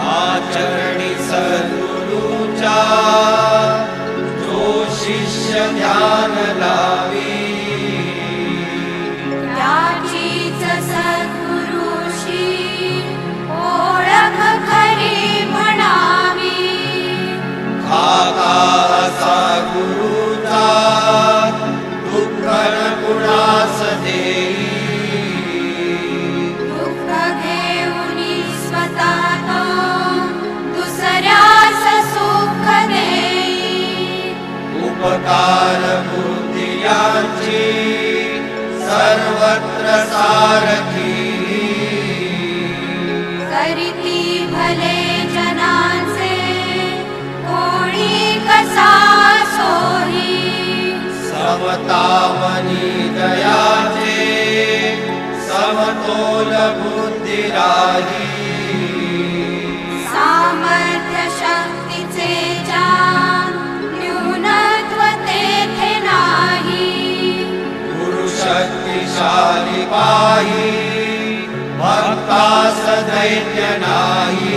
आचरणी सद्गुरूचा जो शिष्य ध्यान लावी, त्याचीच सद्गुरूशी ओळख खरी म्हणावी. खाका असा गुरूचा दुःख न कुणास देई, दुःख घेऊनी स्वतः तो दुसऱ्यास सुख देई. उपकार बुद्धी यांची सर्वत्र सारथी, करीती भले जनांचे कोणी कसा सोही. समतावनी दयाचे समतोल बुद्धी राही, सामर्थ्य शक्तीचे ज्या न्यूनत्व तेथे नाही. गुरु शक्तिशाली पाही भक्तास दैन्य नाही.